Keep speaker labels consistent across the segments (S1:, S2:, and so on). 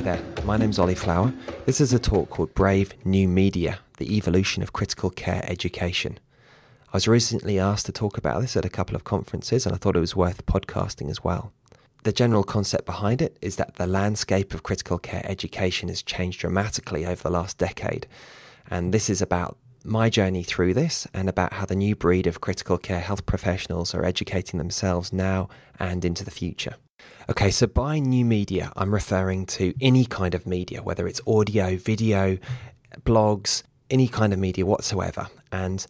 S1: there, my name's Ollie Flower. This is a talk called Brave New Media, the Evolution of Critical Care Education. I was recently asked to talk about this at a couple of conferences, and I thought it was worth podcasting as well. The general concept behind it is that the landscape of critical care education has changed dramatically over the last decade, and this is about my journey through this and about how the new breed of critical care health professionals are educating themselves now and into the future. Okay, so by new media, I'm referring to any kind of media, whether it's audio, video, blogs, any kind of media whatsoever. And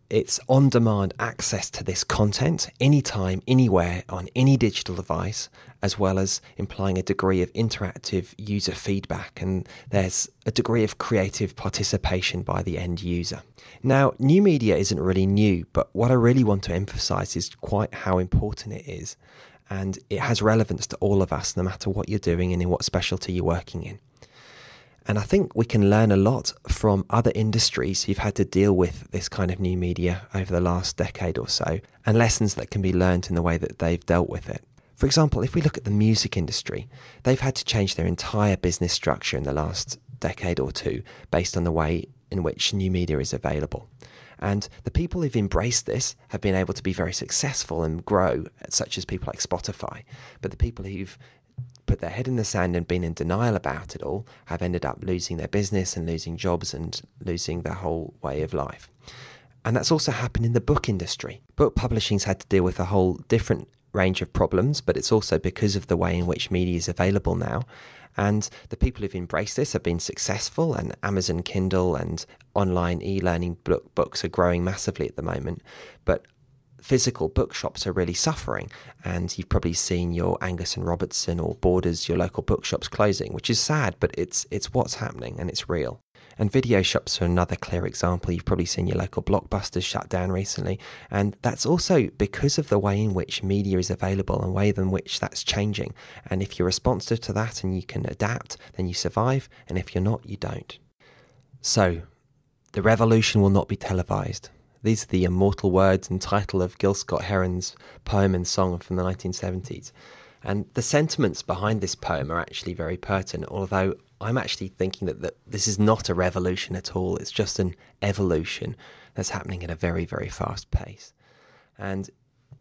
S1: it's on-demand access to this content anytime, anywhere, on any digital device, as well as implying a degree of interactive user feedback, and there's a degree of creative participation by the end user. Now, new media isn't really new, but what I really want to emphasize is quite how important it is, and it has relevance to all of us, no matter what you're doing and in what specialty you're working in. And I think we can learn a lot from other industries who've had to deal with this kind of new media over the last decade or so, and lessons that can be learned in the way that they've dealt with it. For example, if we look at the music industry, they've had to change their entire business structure in the last decade or two based on the way in which new media is available. And the people who've embraced this have been able to be very successful and grow, such as people like Spotify. But the people who've put their head in the sand and been in denial about it all have ended up losing their business and losing jobs and losing their whole way of life. And that's also happened in the book industry. Book publishing's had to deal with a whole different range of problems, but it's also because of the way in which media is available now. And the people who've embraced this have been successful, and Amazon Kindle and online e-learning books are growing massively at the moment. But physical bookshops are really suffering, and you've probably seen your Angus and Robertson or Borders, your local bookshops closing, which is sad, but it's what's happening and it's real. And video shops are another clear example. You've probably seen your local Blockbusters shut down recently, and that's also because of the way in which media is available and the way in which that's changing. And if you're responsive to that and you can adapt, then you survive, and if you're not, you don't. So, the revolution will not be televised. These are the immortal words and title of Gil Scott-Heron's poem and song from the 1970s. And the sentiments behind this poem are actually very pertinent, although I'm actually thinking that this is not a revolution at all. It's just an evolution that's happening at a very, very fast pace. And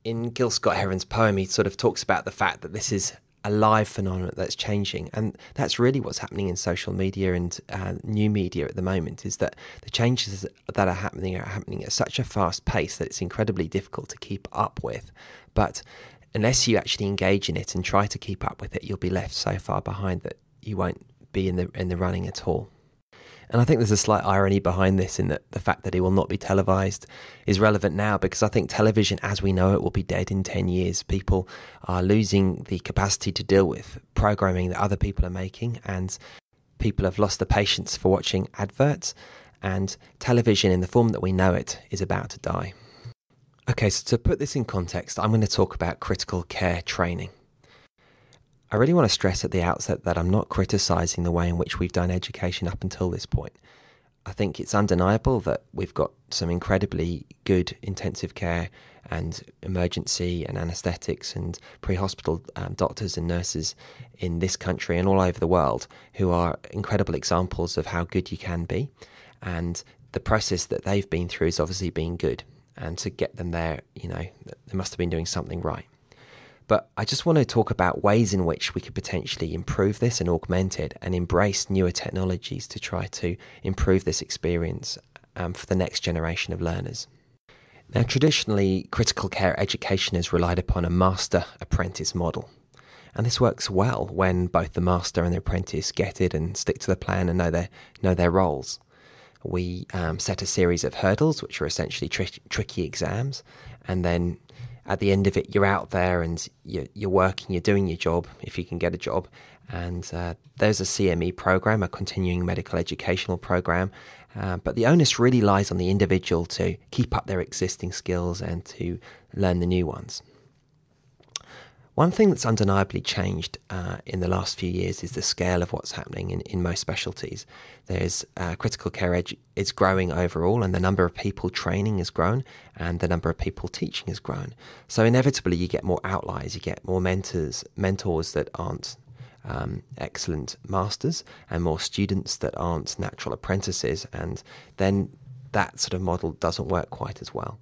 S1: in Gil Scott-Heron's poem, he sort of talks about the fact that this is a live phenomenon that's changing, and that's really what's happening in social media and new media at the moment, is that the changes that are happening at such a fast pace that it's incredibly difficult to keep up with. But unless you actually engage in it and try to keep up with it, you'll be left so far behind that you won't be in the running at all. And I think there's a slight irony behind this, in that the fact that it will not be televised is relevant now, because I think television as we know it will be dead in 10 years. People are losing the capacity to deal with programming that other people are making, and people have lost the patience for watching adverts, and television in the form that we know it is about to die. Okay, so to put this in context, I'm going to talk about critical care training. I really want to stress at the outset that I'm not criticising the way in which we've done education up until this point. I think it's undeniable that we've got some incredibly good intensive care and emergency and anaesthetics and pre-hospital doctors and nurses in this country and all over the world who are incredible examples of how good you can be. And the process that they've been through has obviously been good. And to get them there, they must have been doing something right. But I just want to talk about ways in which we could potentially improve this and augment it and embrace newer technologies to try to improve this experience for the next generation of learners. Now, traditionally, critical care education has relied upon a master-apprentice model. And this works well when both the master and the apprentice get it and stick to the plan and know their roles. We set a series of hurdles, which are essentially tricky exams, and then at the end of it, you're out there and you're working, you're doing your job, if you can get a job. And there's a CME program, a continuing medical educational program. But the onus really lies on the individual to keep up their existing skills and to learn the new ones. One thing that's undeniably changed in the last few years is the scale of what's happening in most specialties. There's critical care is growing overall, and the number of people training has grown, and the number of people teaching has grown. So inevitably you get more outliers, you get more mentors that aren't excellent masters and more students that aren't natural apprentices, and then that sort of model doesn't work quite as well.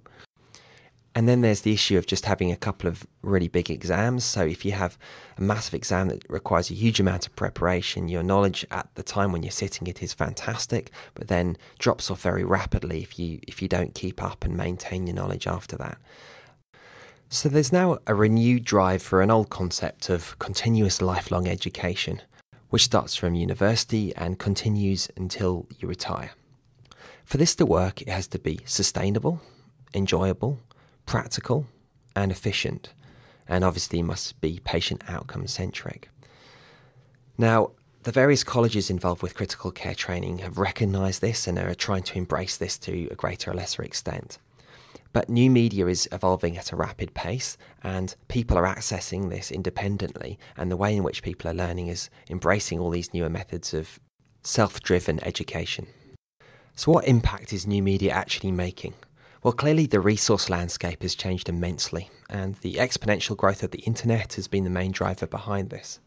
S1: And then there's the issue of just having a couple of really big exams. So if you have a massive exam that requires a huge amount of preparation, your knowledge at the time when you're sitting it is fantastic, but then drops off very rapidly if you don't keep up and maintain your knowledge after that. So there's now a renewed drive for an old concept of continuous lifelong education, which starts from university and continues until you retire. For this to work, it has to be sustainable, enjoyable, practical and efficient, and obviously must be patient outcome centric. Now, the various colleges involved with critical care training have recognised this and are trying to embrace this to a greater or lesser extent. But new media is evolving at a rapid pace, and people are accessing this independently, and the way in which people are learning is embracing all these newer methods of self-driven education. So what impact is new media actually making? Well, clearly the resource landscape has changed immensely, and the exponential growth of the internet has been the main driver behind this.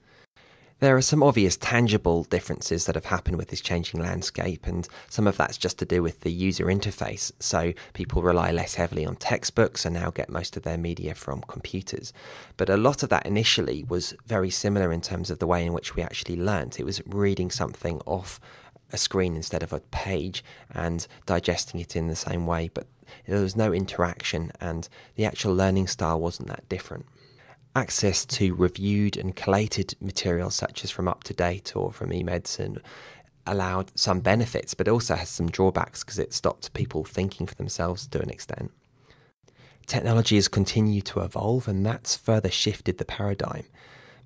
S1: There are some obvious tangible differences that have happened with this changing landscape, and some of that's just to do with the user interface. So people rely less heavily on textbooks and now get most of their media from computers. But a lot of that initially was very similar in terms of the way in which we actually learnt. It was reading something off a screen instead of a page and digesting it in the same way, but there was no interaction and the actual learning style wasn't that different. Access to reviewed and collated materials such as from UpToDate or from eMedicine allowed some benefits, but also has some drawbacks because it stopped people thinking for themselves to an extent. Technology has continued to evolve, and that's further shifted the paradigm.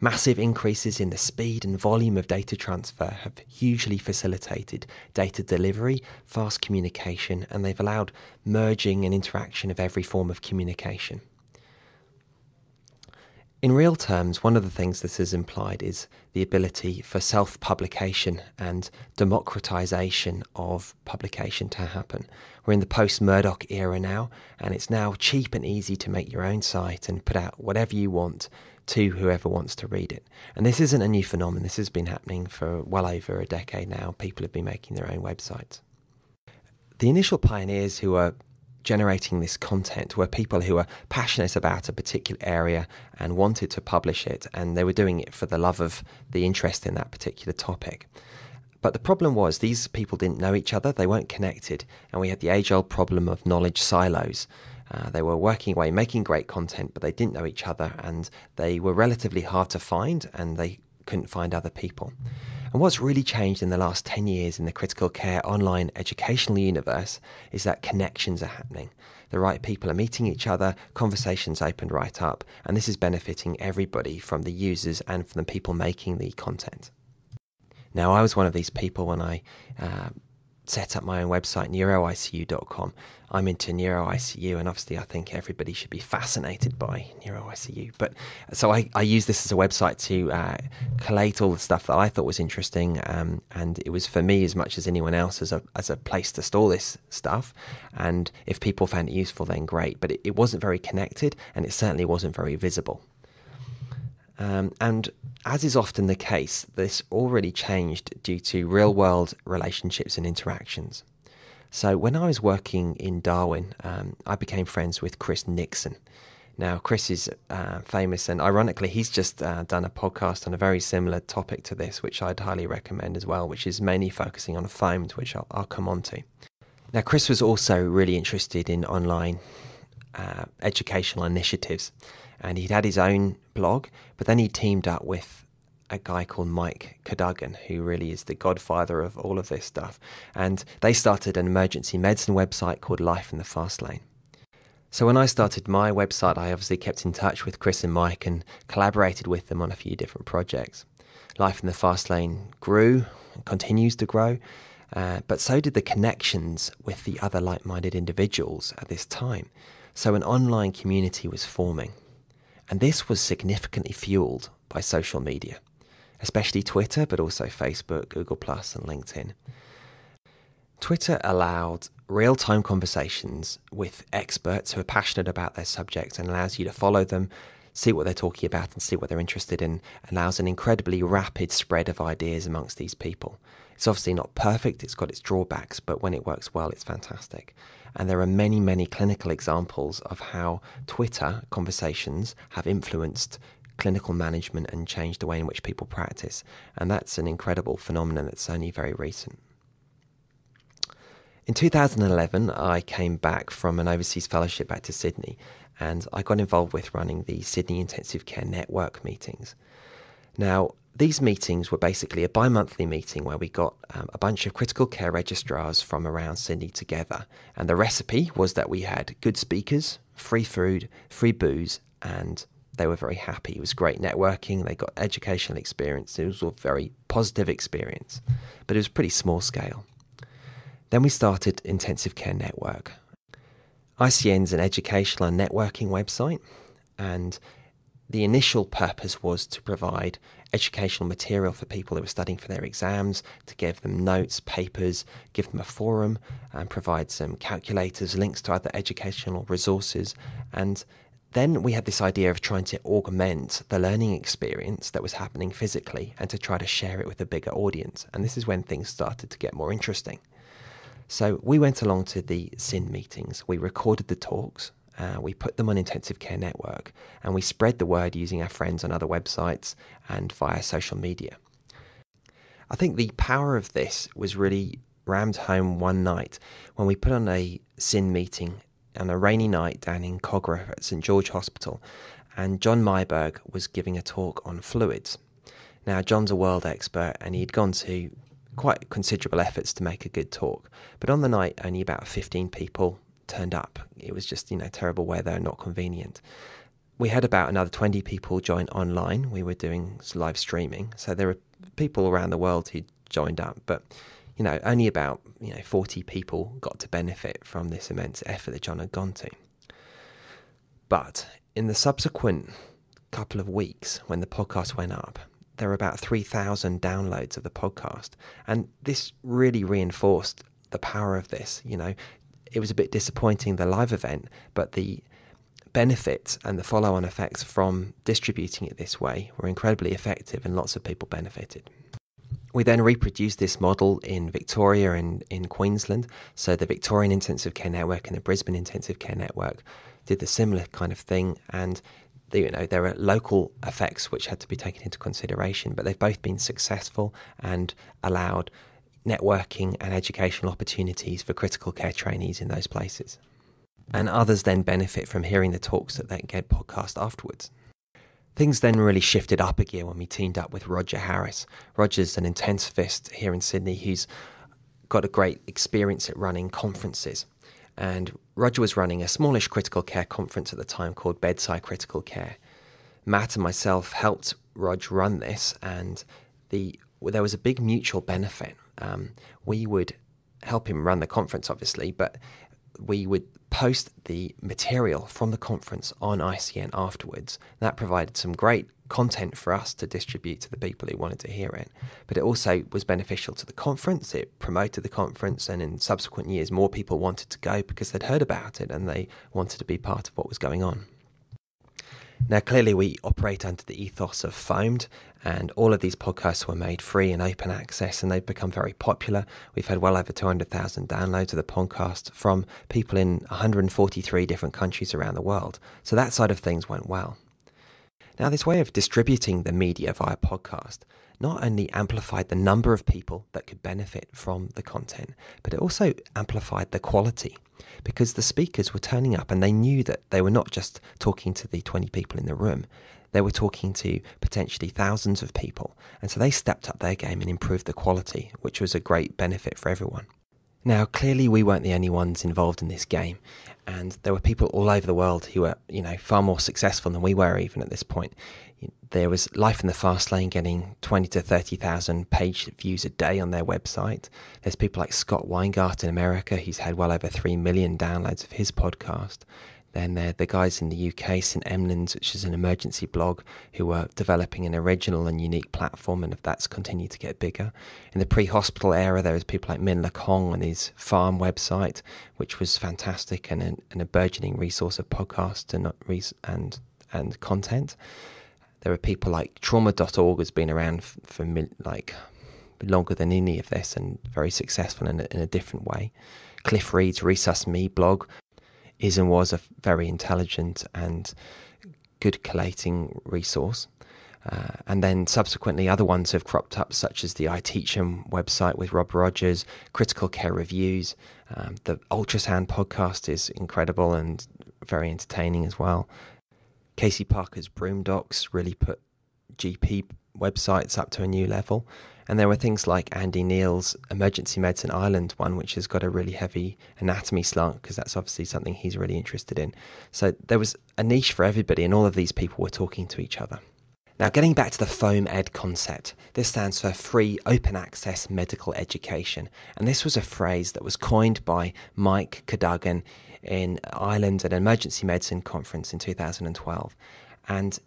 S1: Massive increases in the speed and volume of data transfer have hugely facilitated data delivery, fast communication, and they've allowed merging and interaction of every form of communication. In real terms, one of the things this has implied is the ability for self-publication and democratization of publication to happen. We're in the post-Murdoch era now, and it's now cheap and easy to make your own site and put out whatever you want to whoever wants to read it. And this isn't a new phenomenon. This has been happening for well over a decade now. People have been making their own websites. The initial pioneers who are generating this content were people who were passionate about a particular area and wanted to publish it, and they were doing it for the love of the interest in that particular topic. But the problem was these people didn't know each other, they weren't connected, and we had the age-old problem of knowledge silos. They were working away, making great content, but they didn't know each other, and they were relatively hard to find, and they couldn't find other people. And what's really changed in the last 10 years in the critical care online educational universe is that connections are happening. The right people are meeting each other, conversations opened right up, and this is benefiting everybody, from the users and from the people making the content. Now, I was one of these people when I set up my own website, neuroicu.com. I'm into NeuroICU, and obviously I think everybody should be fascinated by NeuroICU. But so I use this as a website to collate all the stuff that I thought was interesting, and it was for me as much as anyone else as a place to store this stuff. And if people found it useful, then great. But it wasn't very connected, and it certainly wasn't very visible. And as is often the case, this already changed due to real-world relationships and interactions. So when I was working in Darwin, I became friends with Chris Nixon. Now, Chris is famous, and ironically, he's just done a podcast on a very similar topic to this, which I'd highly recommend as well, which is mainly focusing on foamed, which I'll come on to. Now, Chris was also really interested in online educational initiatives, and he'd had his own blog, but then he teamed up with a guy called Mike Cadogan, who really is the godfather of all of this stuff. And they started an emergency medicine website called Life in the Fast Lane. So when I started my website, I obviously kept in touch with Chris and Mike and collaborated with them on a few different projects. Life in the Fast Lane grew and continues to grow, but so did the connections with the other like-minded individuals at this time. So an online community was forming. And this was significantly fueled by social media, especially Twitter, but also Facebook, Google+, and LinkedIn. Twitter allowed real-time conversations with experts who are passionate about their subject and allows you to follow them, see what they're talking about and see what they're interested in allows an incredibly rapid spread of ideas amongst these people. It's obviously not perfect, it's got its drawbacks, but when it works well, it's fantastic. And there are many, many clinical examples of how Twitter conversations have influenced clinical management and changed the way in which people practice. And that's an incredible phenomenon that's only very recent. In 2011, I came back from an overseas fellowship back to Sydney, and I got involved with running the Sydney Intensive Care Network meetings. Now, these meetings were basically a bi-monthly meeting where we got a bunch of critical care registrars from around Sydney together. And the recipe was that we had good speakers, free food, free booze, and they were very happy. It was great networking. They got educational experience. It was a very positive experience, but it was pretty small scale. Then we started Intensive Care Network. ICN's an educational and networking website, and the initial purpose was to provide educational material for people who were studying for their exams, to give them notes, papers, give them a forum, and provide some calculators, links to other educational resources. And then we had this idea of trying to augment the learning experience that was happening physically and to try to share it with a bigger audience. And this is when things started to get more interesting. So we went along to the SIN meetings, we recorded the talks, we put them on Intensive Care Network, and we spread the word using our friends on other websites and via social media. I think the power of this was really rammed home one night when we put on a SIN meeting on a rainy night down in Kogarah at St George Hospital, and John Myburgh was giving a talk on fluids. Now, John's a world expert, and he'd gone to quite considerable efforts to make a good talk. But on the night, only about 15 people turned up. It was just, terrible weather and not convenient. We had about another 20 people join online. We were doing live streaming. So there were people around the world who joined up. But, only about 40 people got to benefit from this immense effort that John had gone to. But in the subsequent couple of weeks, when the podcast went up, there were about 3,000 downloads of the podcast. And this really reinforced the power of this. It was a bit disappointing, the live event, but the benefits and the follow-on effects from distributing it this way were incredibly effective, and lots of people benefited. We then reproduced this model in Victoria and in Queensland. So the Victorian Intensive Care Network and the Brisbane Intensive Care Network did the similar kind of thing, and there are local effects which had to be taken into consideration, but they've both been successful and allowed networking and educational opportunities for critical care trainees in those places. And others then benefit from hearing the talks that they get podcast afterwards. Things then really shifted up a gear when we teamed up with Roger Harris. Roger's an intensivist here in Sydney who's got a great experience at running conferences. And Roger was running a smallish critical care conference at the time called Bedside Critical Care. Matt and myself helped Roger run this, and there was a big mutual benefit. We would help him run the conference, obviously, but we would post the material from the conference on ICN afterwards. That provided some great content for us to distribute to the people who wanted to hear it. But it also was beneficial to the conference. It promoted the conference, and in subsequent years, more people wanted to go because they'd heard about it and they wanted to be part of what was going on. Now, clearly, we operate under the ethos of Foamed, and all of these podcasts were made free and open access, and they've become very popular. We've had well over 200,000 downloads of the podcast from people in 143 different countries around the world. So that side of things went well. Now, this way of distributing the media via podcast not only amplified the number of people that could benefit from the content, but it also amplified the quality, because the speakers were turning up and they knew that they were not just talking to the 20 people in the room, they were talking to potentially thousands of people. And so they stepped up their game and improved the quality, which was a great benefit for everyone. Now, clearly we weren't the only ones involved in this game, and there were people all over the world who were, far more successful than we were even at this point. There was Life in the Fast Lane getting 20 to 30,000 page views a day on their website. There's people like Scott Weingart in America, who's had well over 3 million downloads of his podcast. Then there are the guys in the UK, St Emlyn's, which is an emergency blog, who are developing an original and unique platform, and that's continued to get bigger. In the pre-hospital era, there was people like Min Le Kong and his farm website, which was fantastic and a burgeoning resource of podcasts and and content. There are people like trauma.org has been around for longer than any of this and very successful in a different way. Cliff Reed's Resus Me blog is and was a very intelligent and good collating resource. And then subsequently other ones have cropped up, such as the iTeach'em website with Rob Rogers, Critical Care Reviews. The Ultrasound podcast is incredible and very entertaining as well. Casey Parker's Broom Docs really put GP websites up to a new level. And there were things like Andy Neal's Emergency Medicine Ireland one, which has got a really heavy anatomy slant, because that's obviously something he's really interested in. So there was a niche for everybody, and all of these people were talking to each other. Now, getting back to the FOAMed concept, this stands for Free Open Access Medical Education. And this was a phrase that was coined by Mike Cadogan in Ireland at an emergency medicine conference in 2012. And,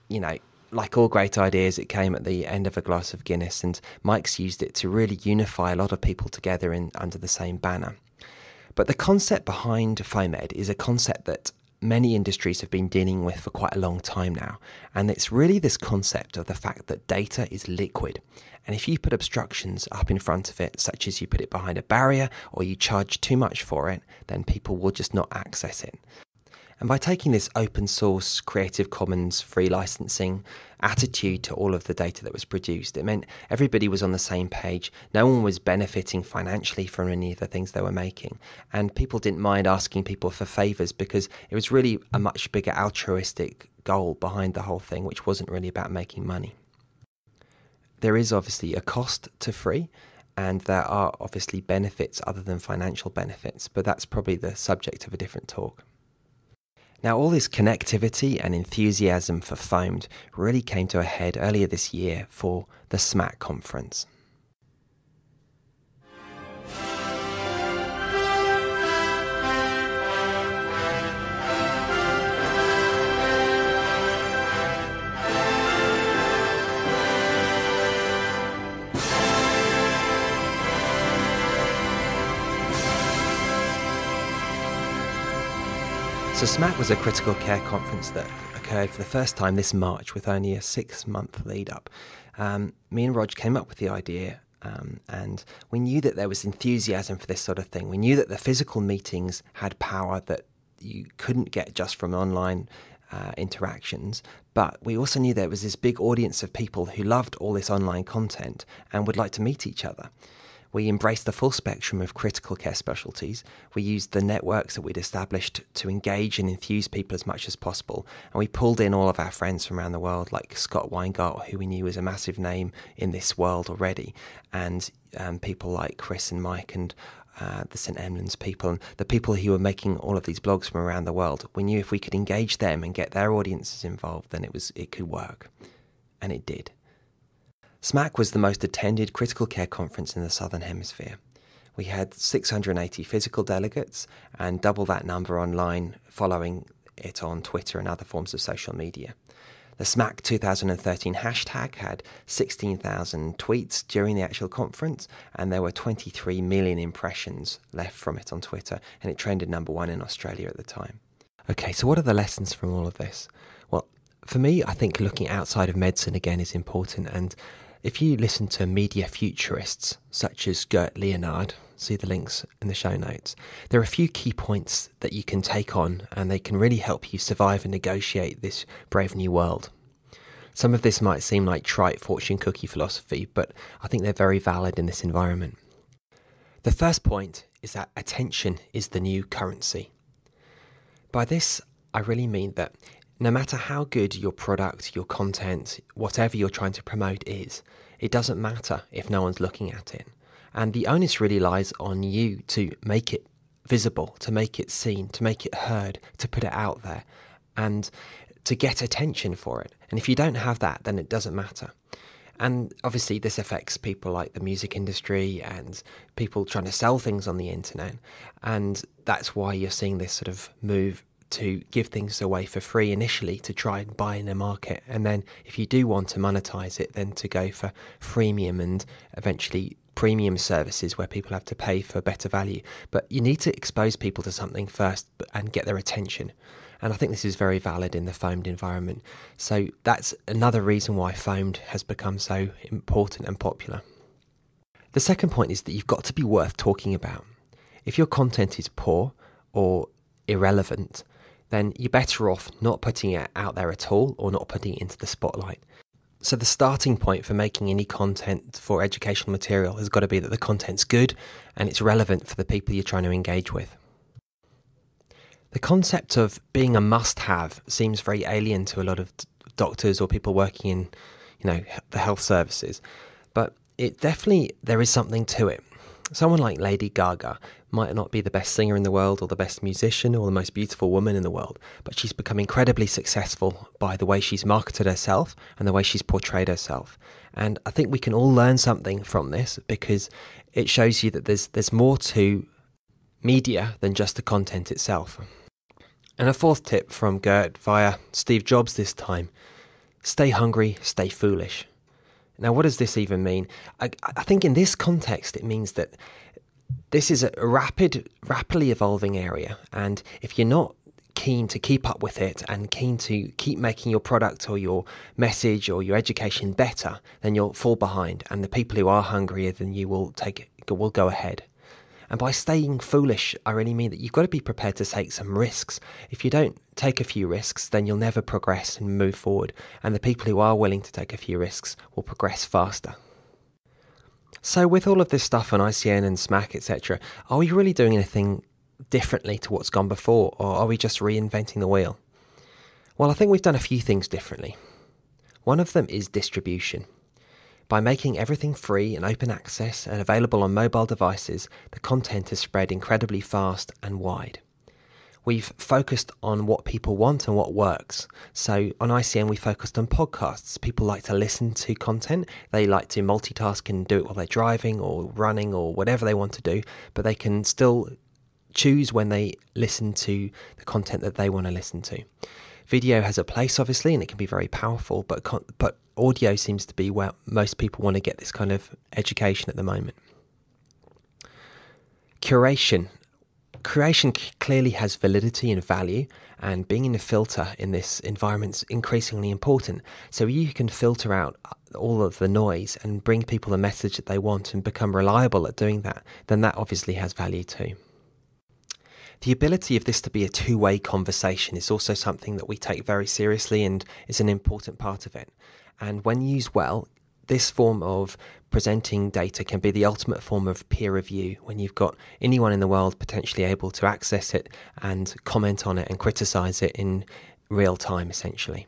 S1: you know, like all great ideas, it came at the end of a glass of Guinness, and Mike's used it to really unify a lot of people together under the same banner. But the concept behind FOAMed is a concept that many industries have been dealing with for quite a long time now. And it's really this concept of the fact that data is liquid. And if you put obstructions up in front of it, such as you put it behind a barrier or you charge too much for it, then people will just not access it. And by taking this open source, Creative Commons free licensing attitude to all of the data that was produced, it meant everybody was on the same page. No one was benefiting financially from any of the things they were making. And people didn't mind asking people for favours, because it was really a much bigger altruistic goal behind the whole thing, which wasn't really about making money. There is obviously a cost to free, and there are obviously benefits other than financial benefits, but that's probably the subject of a different talk. Now, all this connectivity and enthusiasm for FOAMed really came to a head earlier this year for the SMAC conference. So SMAC was a critical care conference that occurred for the first time this March with only a 6-month lead up. Me and Rog came up with the idea, and we knew that there was enthusiasm for this sort of thing. We knew that the physical meetings had power that you couldn't get just from online interactions, but we also knew there was this big audience of people who loved all this online content and would like to meet each other. We embraced the full spectrum of critical care specialties. We used the networks that we'd established to engage and enthuse people as much as possible. And we pulled in all of our friends from around the world, like Scott Weingart, who we knew was a massive name in this world already, and people like Chris and Mike and the St. Emlyn's people, and the people who were making all of these blogs from around the world. We knew if we could engage them and get their audiences involved, then it could work. And it did. SMAC was the most attended critical care conference in the Southern Hemisphere. We had 680 physical delegates and double that number online, following it on Twitter and other forms of social media. The SMAC 2013 hashtag had 16,000 tweets during the actual conference, and there were 23 million impressions left from it on Twitter, and it trended #1 in Australia at the time. Okay, so what are the lessons from all of this? Well, for me, I think looking outside of medicine again is important, and if you listen to media futurists such as Gert Leonhard, see the links in the show notes, there are a few key points that you can take on, and they can really help you survive and negotiate this brave new world. Some of this might seem like trite fortune cookie philosophy, but I think they're very valid in this environment. The first point is that attention is the new currency. By this, I really mean that no matter how good your product, your content, whatever you're trying to promote is, it doesn't matter if no one's looking at it. And the onus really lies on you to make it visible, to make it seen, to make it heard, to put it out there, and to get attention for it. And if you don't have that, then it doesn't matter. And obviously this affects people like the music industry and people trying to sell things on the internet. And that's why you're seeing this sort of move to give things away for free initially to try and buy in a market, and then if you do want to monetize it, then to go for freemium and eventually premium services where people have to pay for better value. But you need to expose people to something first and get their attention. And I think this is very valid in the foamed environment. So that's another reason why foamed has become so important and popular. The second point is that you've got to be worth talking about. If your content is poor or irrelevant, then you're better off not putting it out there at all or not putting it into the spotlight. So the starting point for making any content for educational material has got to be that the content's good and it's relevant for the people you're trying to engage with. The concept of being a must-have seems very alien to a lot of doctors or people working in, the health services, but there is something to it. Someone like Lady Gaga might not be the best singer in the world or the best musician or the most beautiful woman in the world, but she's become incredibly successful by the way she's marketed herself and the way she's portrayed herself. And I think we can all learn something from this because it shows you that there's more to media than just the content itself. And a fourth tip from Gert via Steve Jobs this time: stay hungry, stay foolish. Now, what does this even mean? I think in this context, it means that this is a rapidly evolving area. And if you're not keen to keep up with it and keen to keep making your product or your message or your education better, then you'll fall behind. And the people who are hungrier than you will go ahead. And by staying foolish, I really mean that you've got to be prepared to take some risks. If you don't take a few risks, then you'll never progress and move forward. And the people who are willing to take a few risks will progress faster. So with all of this stuff on ICN and SMAC, etc., are we really doing anything differently to what's gone before, or are we just reinventing the wheel? Well, I think we've done a few things differently. One of them is distribution. By making everything free and open access and available on mobile devices, the content is spread incredibly fast and wide. We've focused on what people want and what works. So on ICN, we focused on podcasts. People like to listen to content. They like to multitask and do it while they're driving or running or whatever they want to do, but they can still choose when they listen to the content that they want to listen to. Video has a place, obviously, and it can be very powerful, but audio seems to be where most people want to get this kind of education at the moment. Curation clearly has validity and value, and being in a filter in this environment is increasingly important. So you can filter out all of the noise and bring people the message that they want and become reliable at doing that, then that obviously has value too. The ability of this to be a two-way conversation is also something that we take very seriously and is an important part of it. And when used well, this form of presenting data can be the ultimate form of peer review when you've got anyone in the world potentially able to access it and comment on it and criticize it in real time, essentially.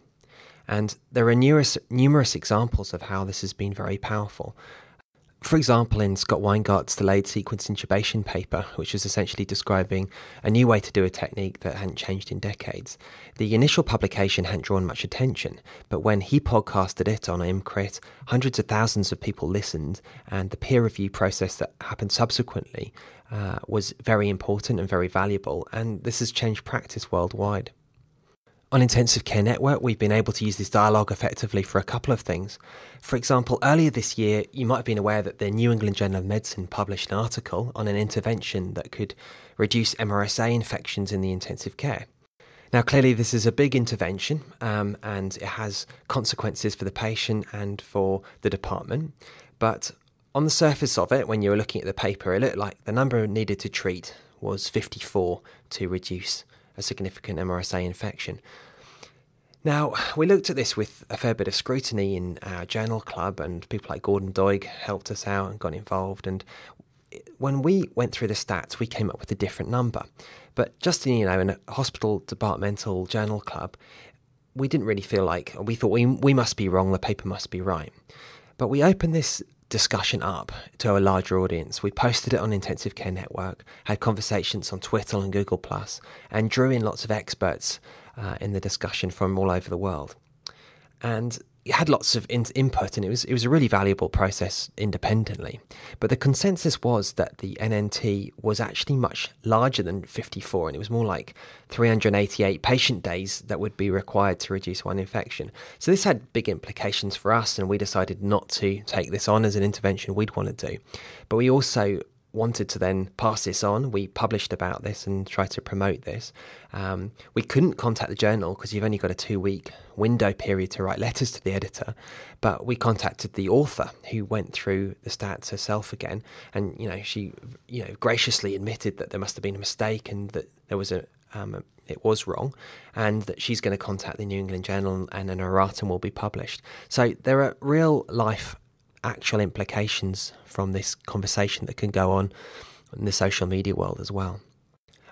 S1: And there are numerous examples of how this has been very powerful. For example, in Scott Weingart's delayed sequence intubation paper, which was essentially describing a new way to do a technique that hadn't changed in decades, the initial publication hadn't drawn much attention, but when he podcasted it on IMCRIT, hundreds of thousands of people listened, and the peer review process that happened subsequently was very important and very valuable, and this has changed practice worldwide. On Intensive Care Network, we've been able to use this dialogue effectively for a couple of things. For example, earlier this year, you might have been aware that the New England Journal of Medicine published an article on an intervention that could reduce MRSA infections in the intensive care. Now, clearly, this is a big intervention, and it has consequences for the patient and for the department. But on the surface of it, when you were looking at the paper, it looked like the number needed to treat was 54 to reduce a significant MRSA infection. Now, we looked at this with a fair bit of scrutiny in our journal club, and people like Gordon Doig helped us out and got involved. And when we went through the stats, we came up with a different number. But just in a hospital departmental journal club, we didn't really feel like, we thought we must be wrong, the paper must be right. But we opened this discussion up to a larger audience. We posted it on Intensive Care Network, had conversations on Twitter and Google+, and drew in lots of experts in the discussion from all over the world. And it had lots of input, and it was a really valuable process independently. But the consensus was that the NNT was actually much larger than 54, and it was more like 388 patient days that would be required to reduce one infection. So this had big implications for us, and we decided not to take this on as an intervention we'd want to do. But we also wanted to then pass this on. We published about this and tried to promote this. We couldn't contact the journal because you've only got a 2-week window period to write letters to the editor, but we contacted the author, who went through the stats herself again, and she graciously admitted that there must have been a mistake and that there was it was wrong, and that she's going to contact the New England Journal and an erratum will be published. So there are real life actual implications from this conversation that can go on in the social media world as well.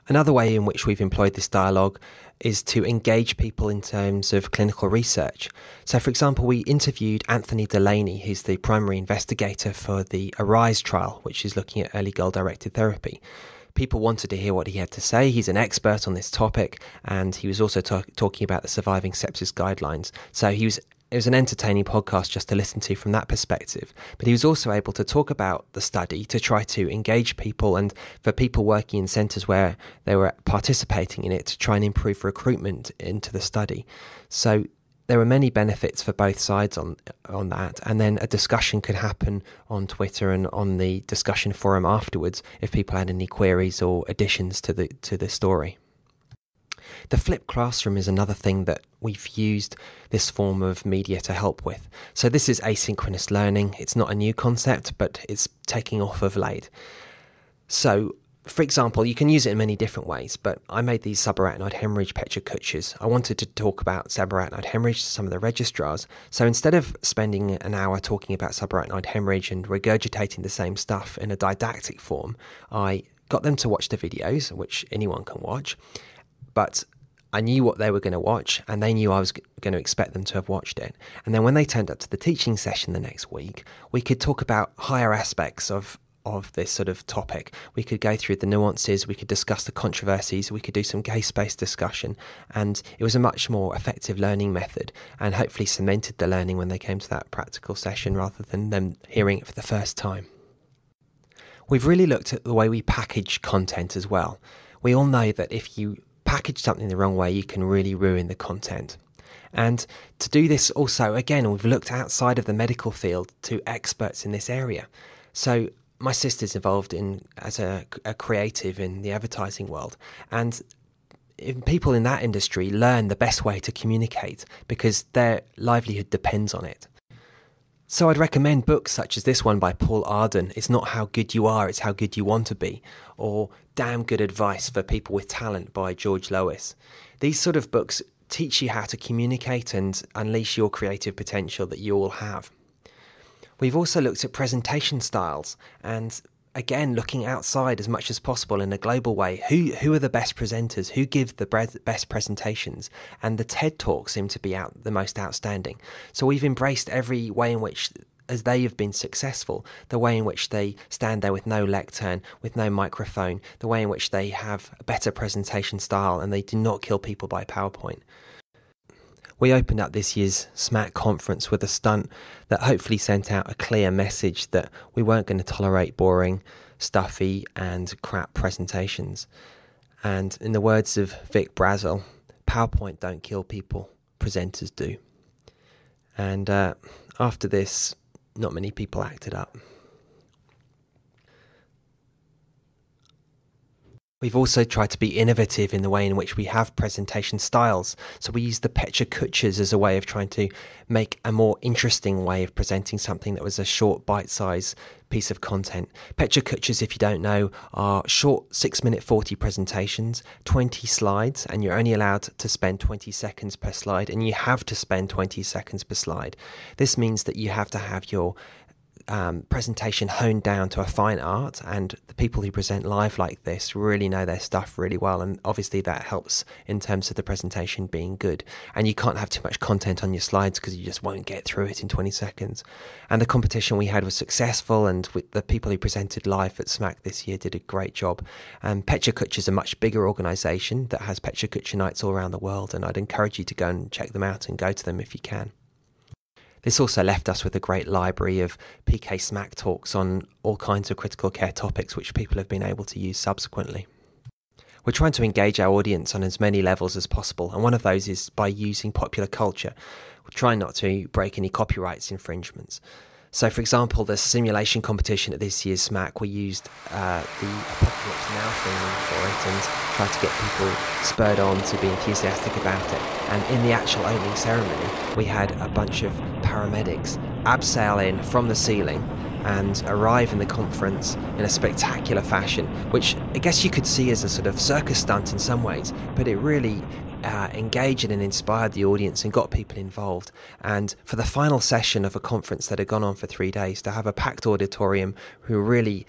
S1: Another way in which we've employed this dialogue is to engage people in terms of clinical research. So, for example, we interviewed Anthony Delaney, who's the primary investigator for the ARISE trial, which is looking at early goal-directed therapy. People wanted to hear what he had to say. He's an expert on this topic, and he was also talking about the Surviving Sepsis Guidelines. So it was an entertaining podcast just to listen to from that perspective. But he was also able to talk about the study to try to engage people, and for people working in centres where they were participating in it, to try and improve recruitment into the study. So there were many benefits for both sides on that, and then a discussion could happen on Twitter and on the discussion forum afterwards if people had any queries or additions to the story. The flipped classroom is another thing that we've used this form of media to help with. So this is asynchronous learning. It's not a new concept, but it's taking off of late. So, for example, you can use it in many different ways, but I made these subarachnoid hemorrhage Pecha Kutches. I wanted to talk about subarachnoid hemorrhage to some of the registrars. So instead of spending an hour talking about subarachnoid hemorrhage and regurgitating the same stuff in a didactic form, I got them to watch the videos, which anyone can watch, but I knew what they were going to watch, and they knew I was going to expect them to have watched it. And then when they turned up to the teaching session the next week, we could talk about higher aspects of this sort of topic. We could go through the nuances, we could discuss the controversies, we could do some case-based discussion, and it was a much more effective learning method, and hopefully cemented the learning when they came to that practical session rather than them hearing it for the first time. We've really looked at the way we package content as well. We all know that if you package something the wrong way, you can really ruin the content. And to do this also, again, we've looked outside of the medical field to experts in this area. So my sister's involved as a creative in the advertising world, and people in that industry learn the best way to communicate because their livelihood depends on it. So I'd recommend books such as this one by Paul Arden, It's Not How Good You Are, It's How Good You Want to Be, or Damn Good Advice for People with Talent by George Lois. These sort of books teach you how to communicate and unleash your creative potential that you all have. We've also looked at presentation styles and, again, looking outside as much as possible in a global way. Who are the best presenters? Who give the best presentations? And the TED Talks seem to be the most outstanding. So we've embraced every way in which, as they have been successful, the way in which they stand there with no lectern, with no microphone, the way in which they have a better presentation style and they do not kill people by PowerPoint. We opened up this year's SMAC conference with a stunt that hopefully sent out a clear message that we weren't going to tolerate boring, stuffy and crap presentations. And in the words of Vic Brazel, PowerPoint don't kill people, presenters do. And after this, not many people acted up. We've also tried to be innovative in the way in which we have presentation styles. So we use the Pecha Kutches as a way of trying to make a more interesting way of presenting something that was a short bite-sized piece of content. Pecha Kutches, if you don't know, are short 6-minute 40 presentations, 20 slides, and you're only allowed to spend 20 seconds per slide, and you have to spend 20 seconds per slide. This means that you have to have your presentation honed down to a fine art, and the people who present live like this really know their stuff really well, and obviously that helps in terms of the presentation being good. And you can't have too much content on your slides because you just won't get through it in 20 seconds. And the competition we had was successful, and with the people who presented live at SMAC this year did a great job. Pecha Kutch is a much bigger organisation that has Pecha Kutch nights all around the world, and I'd encourage you to go and check them out and go to them if you can. This also left us with a great library of PK SMAC talks on all kinds of critical care topics which people have been able to use subsequently. We're trying to engage our audience on as many levels as possible, and one of those is by using popular culture. We're trying not to break any copyrights infringements. So, for example, the simulation competition at this year's SMAC, we used the Apocalypse Now theme for it and tried to get people spurred on to be enthusiastic about it. And in the actual opening ceremony, we had a bunch of paramedics abseil in from the ceiling and arrive in the conference in a spectacular fashion, which I guess you could see as a sort of circus stunt in some ways, but it really engaged and inspired the audience and got people involved. And for the final session of a conference that had gone on for 3 days, to have a packed auditorium who were really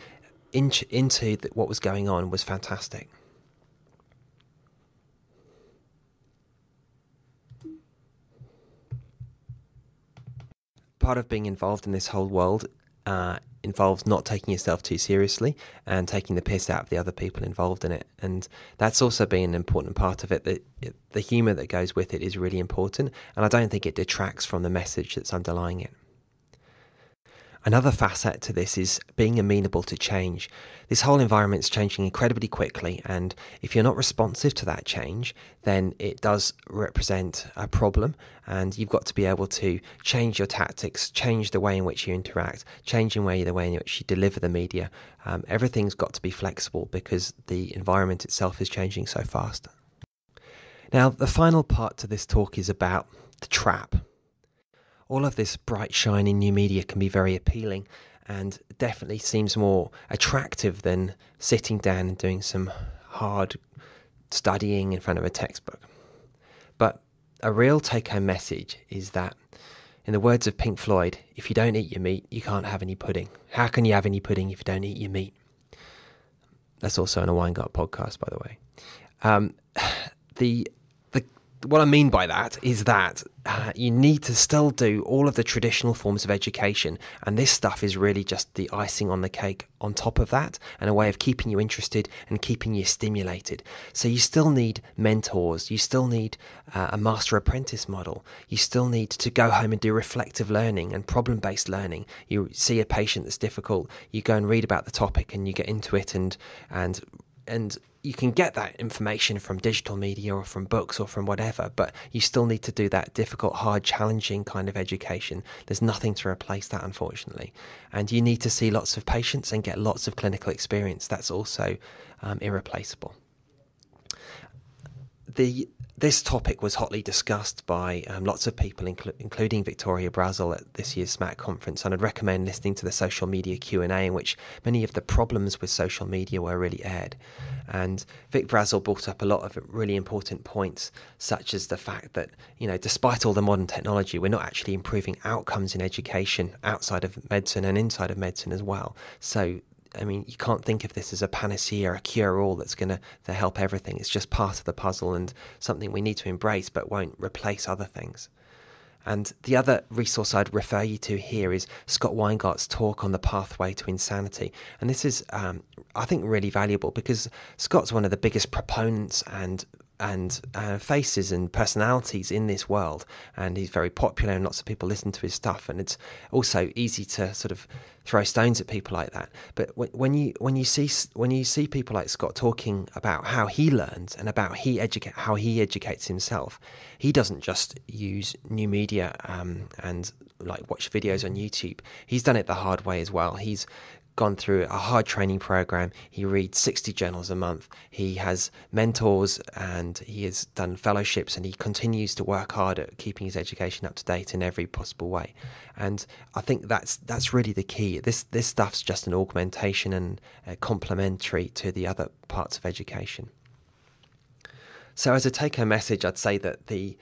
S1: into what was going on was fantastic. Part of being involved in this whole world involves not taking yourself too seriously and taking the piss out of the other people involved in it. And that's also been an important part of it. The humour that goes with it is really important, and I don't think it detracts from the message that's underlying it. Another facet to this is being amenable to change. This whole environment's changing incredibly quickly, and if you're not responsive to that change, then it does represent a problem, and you've got to be able to change your tactics, change the way in which you interact, change the way in which you deliver the media. Everything's got to be flexible because the environment itself is changing so fast. Now, the final part to this talk is about the trap. All of this bright, shiny new media can be very appealing and definitely seems more attractive than sitting down and doing some hard studying in front of a textbook. But a real take-home message is that, in the words of Pink Floyd, if you don't eat your meat, you can't have any pudding. How can you have any pudding if you don't eat your meat? That's also on a Weingart podcast, by the way. What I mean by that is that you need to still do all of the traditional forms of education, and this stuff is really just the icing on the cake on top of that, and a way of keeping you interested and keeping you stimulated. So you still need mentors, you still need a master-apprentice model, you still need to go home and do reflective learning and problem-based learning. You see a patient that's difficult, you go and read about the topic and you get into it, and you can get that information from digital media or from books or from whatever, but you still need to do that difficult, hard, challenging kind of education. There's nothing to replace that, unfortunately. And you need to see lots of patients and get lots of clinical experience. That's also irreplaceable. This topic was hotly discussed by lots of people, including Victoria Brazil at this year's SMAC conference, and I'd recommend listening to the social media Q&A in which many of the problems with social media were really aired. And Vic Brazil brought up a lot of really important points, such as the fact that, despite all the modern technology, we're not actually improving outcomes in education outside of medicine and inside of medicine as well. So you can't think of this as a panacea, a cure-all that's going to help everything. It's just part of the puzzle and something we need to embrace but won't replace other things. And the other resource I'd refer you to here is Scott Weingart's talk on the pathway to insanity. And this is, I think, really valuable because Scott's one of the biggest proponents and faces and personalities in this world, and he's very popular and lots of people listen to his stuff, and it's also easy to sort of throw stones at people like that. But when you see people like Scott talking about how he learns and about how he educates himself, he doesn't just use new media and like watch videos on YouTube. He's done it the hard way as well. He's gone through a hard training program. He reads 60 journals a month. He has mentors and he has done fellowships, and he continues to work hard at keeping his education up to date in every possible way. And I think that's really the key. This stuff's just an augmentation and complementary to the other parts of education. So as a take-home message, I'd say that the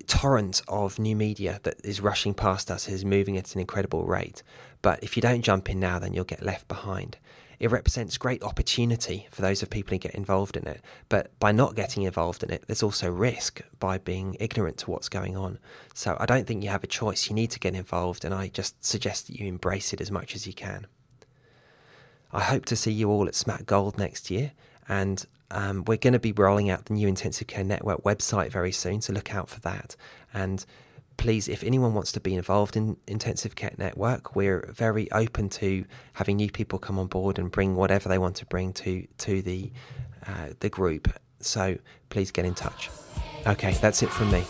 S1: torrent of new media that is rushing past us is moving at an incredible rate. But if you don't jump in now, then you'll get left behind. It represents great opportunity for those of people who get involved in it. But by not getting involved in it, there's also risk by being ignorant to what's going on. So I don't think you have a choice. You need to get involved, and I just suggest that you embrace it as much as you can. I hope to see you all at SMAC Gold next year, and we're going to be rolling out the new Intensive Care Network website very soon, so look out for that. And please, if anyone wants to be involved in Intensive Care Network, we're very open to having new people come on board and bring whatever they want to bring to the group. So please get in touch. Okay, that's it from me.